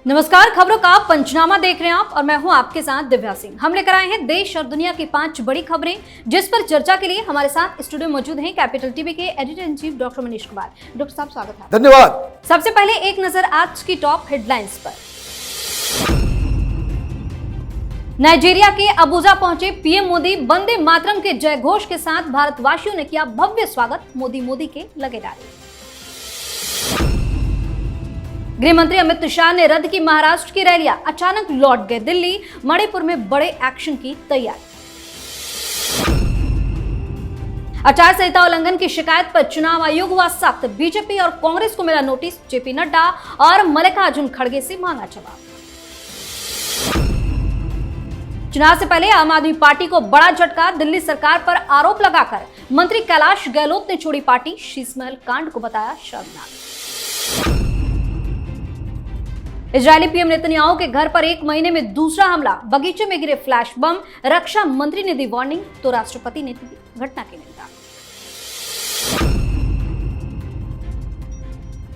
नमस्कार, खबरों का पंचनामा देख रहे हैं आप और मैं हूं आपके साथ दिव्या सिंह। हम लेकर आए हैं देश और दुनिया की 5 बड़ी खबरें, जिस पर चर्चा के लिए हमारे साथ स्टूडियो मौजूद हैं कैपिटल टीवी के editor in chief doctor Manish Kumar. Doctor साहब, स्वागत है। धन्यवाद। सबसे पहले एक नजर आज की टॉप हेडलाइंस पर। नाइजीरिया के अबुजा पहुंचे पीएम मोदी, वंदे मातरम के जय घोष के साथ भारतवासियों ने किया भव्य स्वागत, मोदी के लगे नारे। गृह मंत्री अमित शाह ने रद्द की महाराष्ट्र की रैलियां, अचानक लौट गए दिल्ली, मणिपुर में बड़े एक्शन की तैयारी। आचार संहिता उल्लंघन की शिकायत पर चुनाव आयोग हुआ सख्त, बीजेपी और कांग्रेस को मिला नोटिस, जेपी नड्डा और मल्लिकार्जुन खड़गे से मांगा जवाब। चुनाव से पहले आम आदमी पार्टी को बड़ा झटका, दिल्ली सरकार पर आरोप लगाकर मंत्री कैलाश गहलोत ने छोड़ी पार्टी, शीशमहल कांड को बताया शर्मनाक। इजरायली पीएम नेतन्याहू के घर पर एक महीने में दूसरा हमला, बगीचे में गिरे फ्लैश बम, रक्षा मंत्री ने दी वार्निंग तो राष्ट्रपति ने दी घटना की निंदा।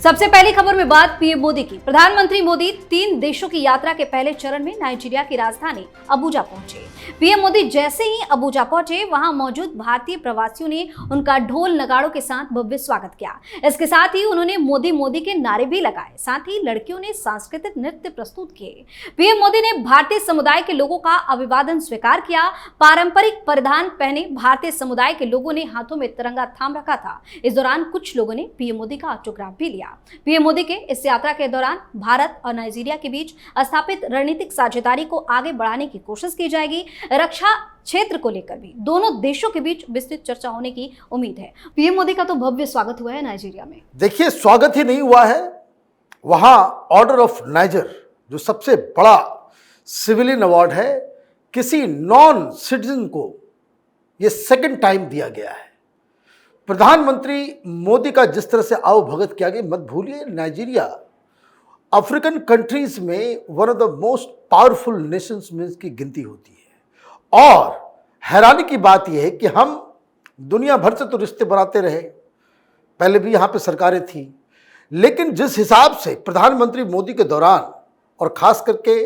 सबसे पहली खबर में बात पीएम मोदी की। प्रधानमंत्री मोदी 3 देशों की यात्रा के पहले चरण में नाइजीरिया की राजधानी अबुजा पहुंचे। पीएम मोदी जैसे ही अबुजा पहुंचे, वहां मौजूद भारतीय प्रवासियों ने उनका ढोल नगाड़ों के साथ भव्य स्वागत किया। इसके साथ ही उन्होंने मोदी के नारे भी लगाए, साथ ही लड़कियों ने सांस्कृतिक नृत्य प्रस्तुत किए। पीएम मोदी ने भारतीय समुदाय के लोगों का अभिवादन स्वीकार किया। पारंपरिक परिधान पहने भारतीय समुदाय के लोगों ने हाथों में तिरंगा थाम रखा था। इस दौरान कुछ लोगों ने पीएम मोदी का ऑटोग्राफ भी लिया। पीएम मोदी के इस यात्रा के दौरान भारत और नाइजीरिया के बीच स्थापित रणनीतिक साझेदारी को आगे बढ़ाने की कोशिश की जाएगी। रक्षा क्षेत्र को लेकर भी दोनों देशों के बीच विस्तृत चर्चा होने की उम्मीद है। पीएम मोदी का तो भव्य स्वागत हुआ है नाइजीरिया में। देखिए, स्वागत ही नहीं हुआ है, वहां ऑर्डर ऑफ नाइजर, जो सबसे बड़ा सिविलियन अवार्ड है, किसी नॉन सिटीजन को यह सेकंड टाइम दिया गया है। प्रधानमंत्री मोदी का जिस तरह से आवभगत किया गया, मत भूलिए, नाइजीरिया अफ्रीकन कंट्रीज में one of the most powerful Nations में की गिनती होती है। और हैरानी की बात यह है कि हम दुनिया भर से तो रिश्ते बनाते रहे, पहले भी यहाँ पे सरकारें थी, लेकिन जिस हिसाब से प्रधानमंत्री मोदी के दौरान और खास करके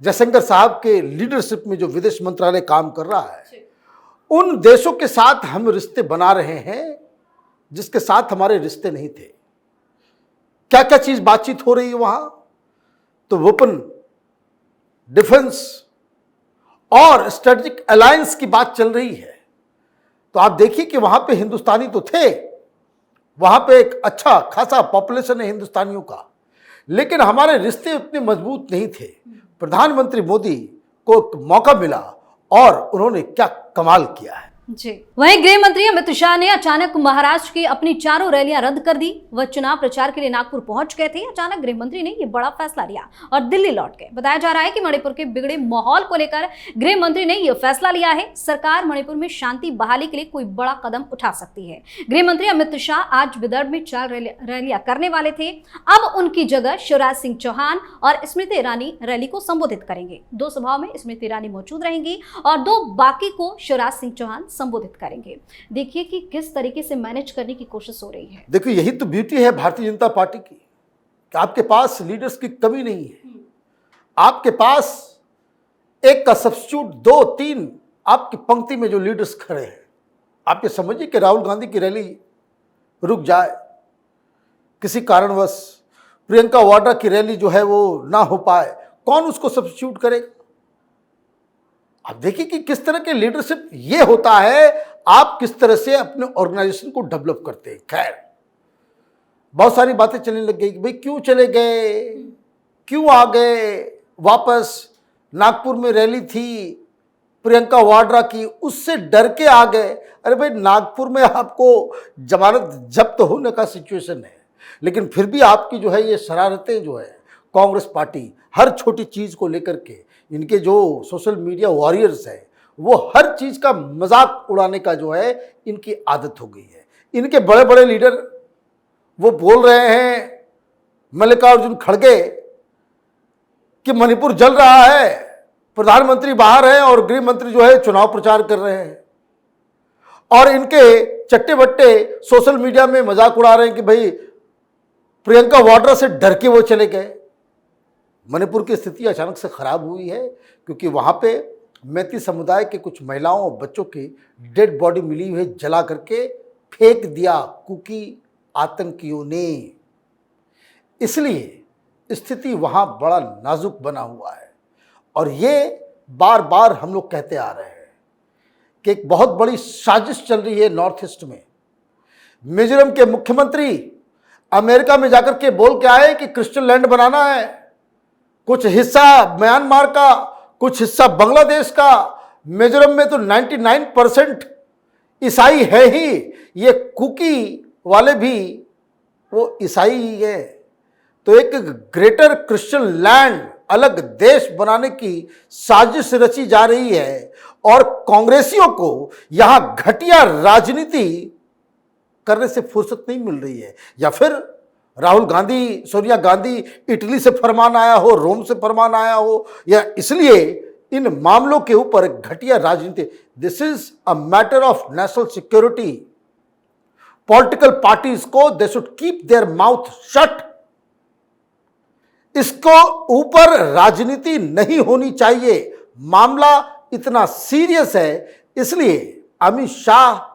जयशंकर साहब के लीडरशिप में जो विदेश मंत्रालय काम कर रहा है, उन देशों के साथ हम रिश्ते बना रहे हैं जिसके साथ हमारे रिश्ते नहीं थे। क्या क्या चीज बातचीत हो रही है वहां, तो वेपन, डिफेंस और स्ट्रेटेजिक अलायंस की बात चल रही है। तो आप देखिए कि वहां पे हिंदुस्तानी तो थे, वहां पे एक अच्छा खासा पॉपुलेशन है हिंदुस्तानियों का, लेकिन हमारे रिश्ते उतने मजबूत नहीं थे। प्रधानमंत्री मोदी को एक मौका मिला और उन्होंने क्या कमाल किया है। जी, वहीं गृह मंत्री अमित शाह ने अचानक महाराष्ट्र की अपनी 4 रैलियां रद्द कर दी। वह चुनाव प्रचार के लिए नागपुर पहुंच गए थे। अचानक गृह मंत्री ने यह बड़ा फैसला लिया और दिल्ली लौट गए। बताया जा रहा है कि मणिपुर के बिगड़े माहौल को लेकर गृह मंत्री ने यह फैसला लिया है। सरकार मणिपुर में शांति बहाली के लिए कोई बड़ा कदम उठा सकती है। गृह मंत्री अमित शाह आज विदर्भ में 4 रैलियां करने वाले थे। अब उनकी जगह शिवराज सिंह चौहान और स्मृति ईरानी रैली को संबोधित करेंगे। 2 सभाओं में स्मृति ईरानी मौजूद रहेंगी और 2 बाकी को शिवराज सिंह चौहान संबोधित करेंगे। देखिए कि किस तरीके से मैनेज करने की कोशिश हो रही है। देखिए, यही तो ब्यूटी है भारतीय जनता पार्टी की कि आपके पास लीडर्स की कमी नहीं है। आपके पास एक का सब्स्टिट्यूट 2-3 आपकी पंक्ति में जो लीडर्स खड़े हैं। आप ये समझिए कि राहुल गांधी की रैली रुक जाए, किसी कारणवश प्रियंका वाड्रा की रैली जो है वो ना हो पाए, कौन उसको सब्स्टिट्यूट करेगा? आप देखिए कि किस तरह के लीडरशिप ये होता है, आप किस तरह से अपने ऑर्गेनाइजेशन को डेवलप करते हैं। खैर, बहुत सारी बातें चलने लग गई कि भाई क्यों चले गए, क्यों आ गए वापस, नागपुर में रैली थी प्रियंका वाड्रा की, उससे डर के आ गए। अरे भाई, नागपुर में आपको जमानत जब्त होने का सिचुएशन है, लेकिन फिर भी आपकी जो है ये शरारतें जो है, कांग्रेस पार्टी हर छोटी चीज को लेकर के, इनके जो सोशल मीडिया वॉरियर्स हैं, वो हर चीज का मजाक उड़ाने का जो है इनकी आदत हो गई है। इनके बड़े बड़े लीडर वो बोल रहे हैं, मल्लिकार्जुन खड़गे, कि मणिपुर जल रहा है, प्रधानमंत्री बाहर है और गृह मंत्री जो है चुनाव प्रचार कर रहे हैं, और इनके चट्टे बट्टे सोशल मीडिया में मजाक उड़ा रहे हैं कि भाई प्रियंका वाड्रा से डर के वो चले गए। मणिपुर की स्थिति अचानक से खराब हुई है क्योंकि वहाँ पे मैती समुदाय के कुछ महिलाओं और बच्चों की डेड बॉडी मिली हुई है, जला करके फेंक दिया कुकी आतंकियों ने। इसलिए स्थिति वहाँ बड़ा नाजुक बना हुआ है और ये बार बार हम लोग कहते आ रहे हैं कि एक बहुत बड़ी साजिश चल रही है नॉर्थ ईस्ट में। मिजोरम के मुख्यमंत्री अमेरिका में जाकर के बोल के आए कि क्रिश्चियन लैंड बनाना है, कुछ हिस्सा म्यांमार का, कुछ हिस्सा बांग्लादेश का। मिजोरम में तो 99% ईसाई है ही, ये कुकी वाले भी वो ईसाई ही है। तो एक ग्रेटर क्रिश्चियन लैंड, अलग देश बनाने की साजिश रची जा रही है और कांग्रेसियों को यहां घटिया राजनीति करने से फुर्सत नहीं मिल रही है। या फिर राहुल गांधी, सोनिया गांधी, इटली से फरमान आया हो, रोम से फरमान आया हो, या इसलिए इन मामलों के ऊपर घटिया राजनीति। This is a matter of national security. Political parties को they should keep their mouth shut. इसको ऊपर राजनीति नहीं होनी चाहिए। मामला इतना सीरियस है, इसलिए अमित शाह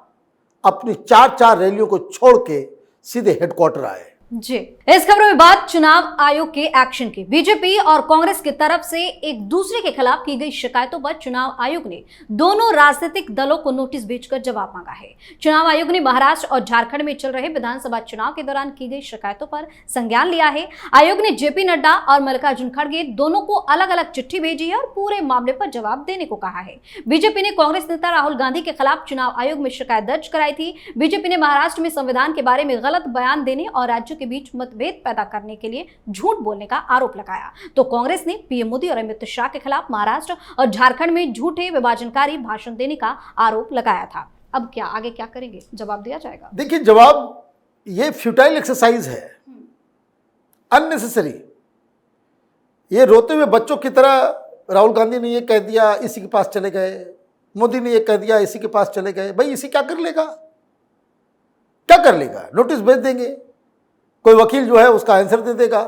अपनी 4 रैलियों को छोड़ के सीधे हेडक्वार्टर आए। जी, इस खबरों में बात चुनाव आयोग के एक्शन की। बीजेपी और कांग्रेस की तरफ से एक दूसरे के खिलाफ की गई शिकायतों पर चुनाव आयोग ने दोनों राजनीतिक दलों को नोटिस भेजकर जवाब मांगा है। चुनाव आयोग ने महाराष्ट्र और झारखंड में चल रहे विधानसभा चुनाव के दौरान की गई शिकायतों पर संज्ञान लिया है। आयोग ने जेपी नड्डा और मल्लिकार्जुन खड़गे दोनों को अलग अलग चिट्ठी भेजी है और पूरे मामले पर जवाब देने को कहा है। बीजेपी ने कांग्रेस नेता राहुल गांधी के खिलाफ चुनाव आयोग में शिकायत दर्ज कराई थी। बीजेपी ने महाराष्ट्र में संविधान के बारे में गलत बयान देने और राज्यों के बीच मतभेद पैदा करने के लिए झूठ बोलने का आरोप लगाया। तो कांग्रेस ने पीएम मोदी और अमित शाह के खिलाफ महाराष्ट्र और झारखंड में झूठे विभाजनकारी भाषण देने का आरोप लगाया था। अब क्या आगे क्या करेंगे, जवाब दिया जाएगा? देखिए, जवाब ये फ्यूटाइल एक्सरसाइज है, अननेसेसरी। ये रोते हुए बच्चों की तरह राहुल गांधी ने ये कह दिया, इसी के पास चले गए, मोदी ने ये कह दिया, इसी के पास चले गए। भाई इसी क्या कर लेगा, क्या कर लेगा? नोटिस भेज देंगे, कोई वकील जो है उसका आंसर दे देगा।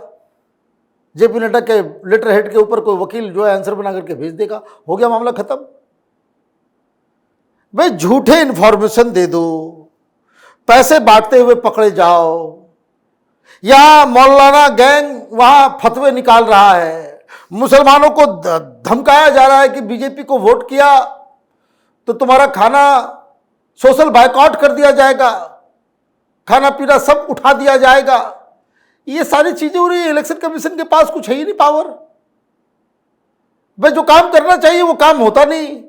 जेपी नड्डा के लेटर हेड के ऊपर कोई वकील जो है आंसर बना करके भेज देगा, हो गया मामला खत्म। भाई झूठे इंफॉर्मेशन दे दो, पैसे बांटते हुए पकड़े जाओ, या मौलाना गैंग वहां फतवे निकाल रहा है, मुसलमानों को धमकाया जा रहा है कि बीजेपी को वोट किया तो तुम्हारा खाना सोशल बायकॉट कर दिया जाएगा, खाना पीना सब उठा दिया जाएगा। ये सारी चीजें हो रही है। इलेक्शन कमीशन के पास कुछ है ही नहीं पावर। भाई जो काम करना चाहिए वो काम होता नहीं।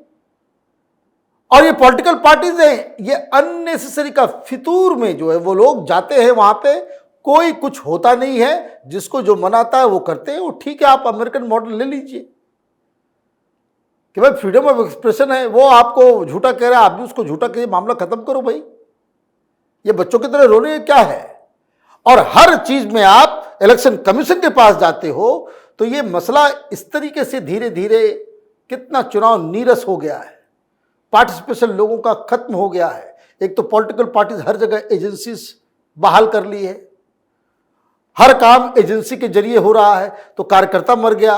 और ये पॉलिटिकल पार्टीज हैं, ये अननेसेसरी का फितूर में जो है वो लोग जाते हैं, वहां पे कोई कुछ होता नहीं है। जिसको जो मनाता है वो करते हैं। वो ठीक है, आप अमेरिकन मॉडल ले लीजिए कि भाई फ्रीडम ऑफ एक्सप्रेशन है, वो आपको झूठा कह रहा है, आप भी उसको झूठा कहिए, मामला खत्म करो। भाई ये बच्चों की तरह रोने क्या है? और हर चीज में आप इलेक्शन कमीशन के पास जाते हो तो ये मसला इस तरीके से धीरे धीरे कितना चुनाव नीरस हो गया है, पार्टिसिपेशन लोगों का खत्म हो गया है। एक तो पॉलिटिकल पार्टीज हर जगह एजेंसीज बहाल कर ली है, हर काम एजेंसी के जरिए हो रहा है, तो कार्यकर्ता मर गया।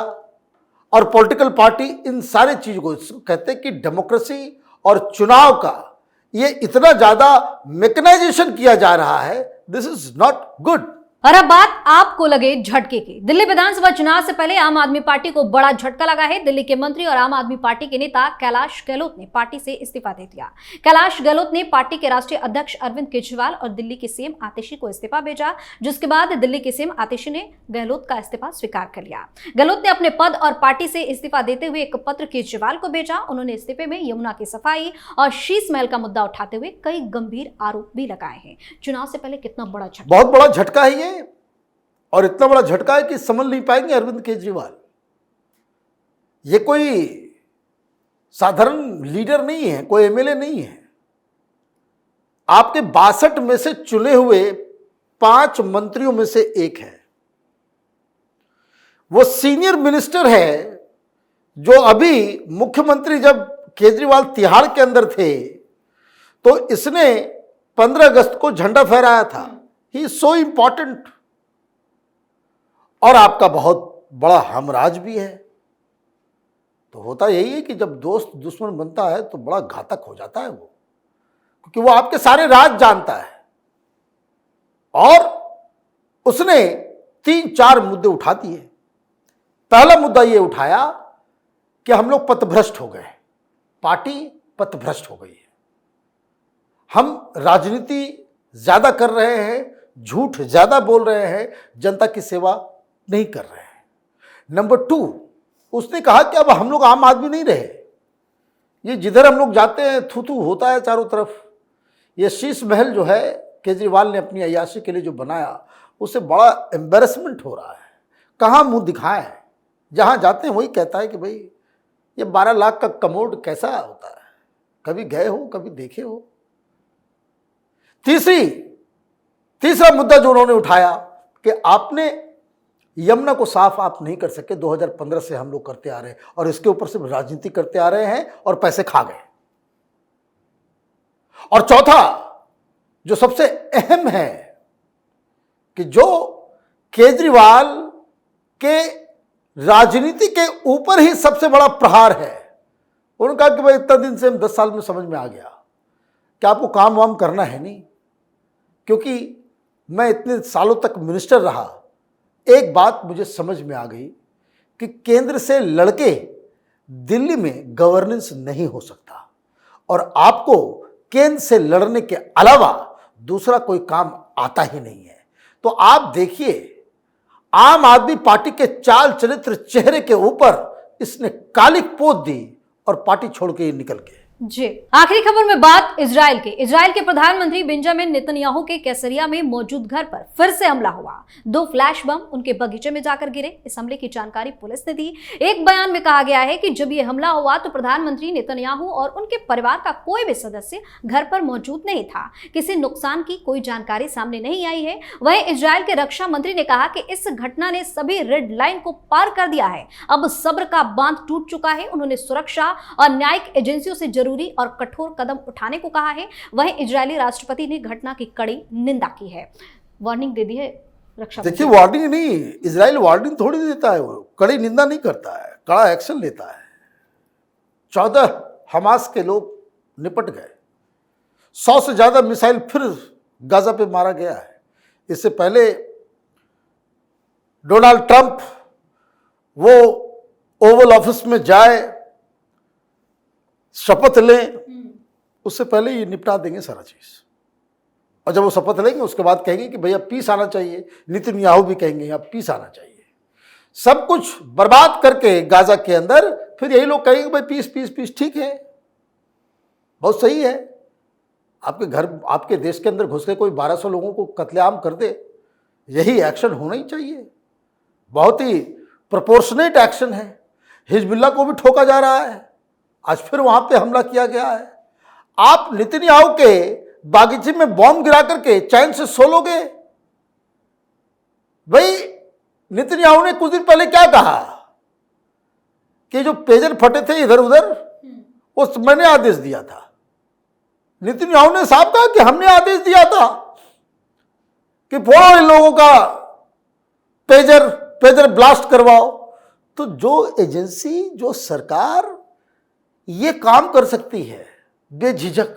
और पॉलिटिकल पार्टी इन सारे चीजों को कहते हैं कि डेमोक्रेसी और चुनाव का ये इतना ज्यादा मैकेनाइजेशन किया जा रहा है, दिस इज नॉट गुड। और अब बात आपको लगे झटके की। दिल्ली विधानसभा चुनाव से पहले आम आदमी पार्टी को बड़ा झटका लगा है। दिल्ली के मंत्री और आम आदमी पार्टी के नेता कैलाश गहलोत ने पार्टी से इस्तीफा दे दिया। कैलाश गहलोत ने पार्टी के राष्ट्रीय अध्यक्ष अरविंद केजरीवाल और दिल्ली के सीएम आतिशी को इस्तीफा भेजा, जिसके बाद दिल्ली के सीएम आतिशी ने गहलोत का इस्तीफा स्वीकार कर लिया। गहलोत ने अपने पद और पार्टी से इस्तीफा देते हुए एक पत्र केजरीवाल को भेजा। उन्होंने इस्तीफे में यमुना की सफाई और शीश महल का मुद्दा उठाते हुए कई गंभीर आरोप भी लगाए हैं। चुनाव से पहले कितना बड़ा झटका, बहुत बड़ा झटका है ये। और इतना बड़ा झटका है कि संभल नहीं पाएंगे अरविंद केजरीवाल। ये कोई साधारण लीडर नहीं है, कोई एमएलए नहीं है। आपके 62 में से चुने हुए 5 मंत्रियों में से एक है। वो सीनियर मिनिस्टर है जो अभी मुख्यमंत्री, जब केजरीवाल तिहाड़ के अंदर थे तो इसने 15 अगस्त को झंडा फहराया था। He is so important. और आपका बहुत बड़ा हमराज भी है। तो होता यही है कि जब दोस्त दुश्मन बनता है तो बड़ा घातक हो जाता है वो, क्योंकि वो आपके सारे राज जानता है। और उसने 3-4 मुद्दे उठा दिए। पहला मुद्दा ये उठाया कि हम लोग पथभ्रष्ट हो गए, पार्टी पथभ्रष्ट हो गई है, हम राजनीति ज्यादा कर रहे हैं, झूठ ज्यादा बोल रहे हैं, जनता की सेवा नहीं कर रहे हैं। नंबर 2, उसने कहा कि अब हम लोग आम आदमी नहीं रहे, ये जिधर हम लोग जाते हैं थू थू होता है चारों तरफ। ये शीश महल जो है केजरीवाल ने अपनी अय्याशी के लिए जो बनाया, उससे बड़ा एम्बेरसमेंट हो रहा है। कहाँ मुंह दिखाएं, जहाँ जाते हैं वही कहता है कि भाई ये 12 लाख का कमोड कैसा होता है, कभी गए हो, कभी देखे हो। तीसरा मुद्दा जो उन्होंने उठाया कि आपने यमुना को साफ आप नहीं कर सके, 2015 से हम लोग करते आ रहे हैं और इसके ऊपर सिर्फ राजनीति करते आ रहे हैं और पैसे खा गए। और चौथा जो सबसे अहम है कि जो केजरीवाल के राजनीति के ऊपर ही सबसे बड़ा प्रहार है, उन्होंने कहा कि भाई इतना दिन से हम 10 साल में समझ में आ गया कि आपको काम वाम करना है नहीं, क्योंकि मैं इतने सालों तक मिनिस्टर रहा, एक बात मुझे समझ में आ गई कि केंद्र से लड़के दिल्ली में गवर्नेंस नहीं हो सकता और आपको केंद्र से लड़ने के अलावा दूसरा कोई काम आता ही नहीं है। तो आप देखिए, आम आदमी पार्टी के चाल चरित्र चेहरे के ऊपर इसने कालिक पोत दी और पार्टी छोड़ के निकल गए। जी, आखिरी खबर में बात इजराइल के प्रधानमंत्री बेंजामिन नेतन्याहू के कैसरिया में मौजूद घर पर फिर से हमला हुआ। 2 फ्लैश बम उनके बगीचे में जाकर गिरे। इस हमले की जानकारी पुलिस ने दी। एक बयान में कहा गया है कि जब यह हमला हुआ तो प्रधानमंत्री नेतन्याहू और उनके परिवार का कोई भी सदस्य घर पर मौजूद नहीं था। किसी नुकसान की कोई जानकारी सामने नहीं आई है। वहीं इजराइल के रक्षा मंत्री ने कहा कि इस घटना ने सभी रेड लाइन को पार कर दिया है, अब सब्र का बांध टूट चुका है। उन्होंने सुरक्षा और न्यायिक एजेंसियों से जरूरी और कठोर कदम उठाने को कहा है। वहीं इजरायली राष्ट्रपति ने घटना की कड़ी निंदा की है, वार्निंग दे दी है रक्षा। देखिए, वार्निंग नहीं, इजराइल वार्निंग थोड़ी देता है, वो कड़ी निंदा नहीं करता है, कड़ा एक्शन लेता है। 14 हमास के लोग निपट गए, 100 से ज्यादा मिसाइल फिर गाजा पे मारा गया है। इससे पहले डोनाल्ड ट्रंप वो ओवल ऑफिस में जाए, शपथ लें, उससे पहले ये निपटा देंगे सारा चीज। और जब वो शपथ लेंगे उसके बाद कहेंगे कि भैया पीस आना चाहिए, नेतन्याहू भी कहेंगे यहाँ पीस आना चाहिए। सब कुछ बर्बाद करके गाजा के अंदर फिर यही लोग कहेंगे भाई पीस पीस पीस। ठीक है, बहुत सही है। आपके घर, आपके देश के अंदर घुस के कोई 1200 लोगों को कत्लेआम कर दे, यही एक्शन होना ही चाहिए। बहुत ही प्रोपोर्शनेट एक्शन है। हिजबुल्लाह को भी ठोका जा रहा है, आज फिर वहां पे हमला किया गया है। आप नेतन्याहू के बागीचे में बॉम्ब गिरा करके चैन से सो लोगे? भाई नेतन्याहू ने कुछ दिन पहले क्या कहा कि जो पेजर फटे थे इधर उधर, उस मैंने आदेश दिया था। नेतन्याहू ने साफ कहा कि हमने आदेश दिया था कि फोड़ो इन लोगों का पेजर ब्लास्ट करवाओ। तो जो एजेंसी, जो सरकार ये काम कर सकती है बेझिझक,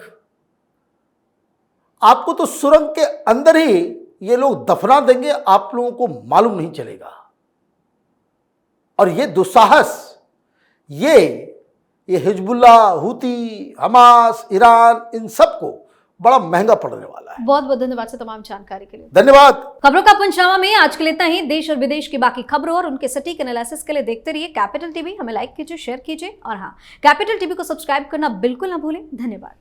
आपको तो सुरंग के अंदर ही ये लोग दफना देंगे, आप लोगों को मालूम नहीं चलेगा। और ये दुस्साहस, ये हिजबुल्लाह, हूती, हमास, ईरान, इन सबको बड़ा महंगा पड़ने वाला है। बहुत बहुत धन्यवाद सर तमाम जानकारी के लिए। धन्यवाद। खबरों का पंचनामा में आज के लिए इतना ही। देश और विदेश की बाकी खबरों और उनके सटीक एनालिसिस के लिए देखते रहिए कैपिटल टीवी। हमें लाइक कीजिए, शेयर कीजिए और हाँ, कैपिटल टीवी को सब्सक्राइब करना बिल्कुल ना भूलें। धन्यवाद।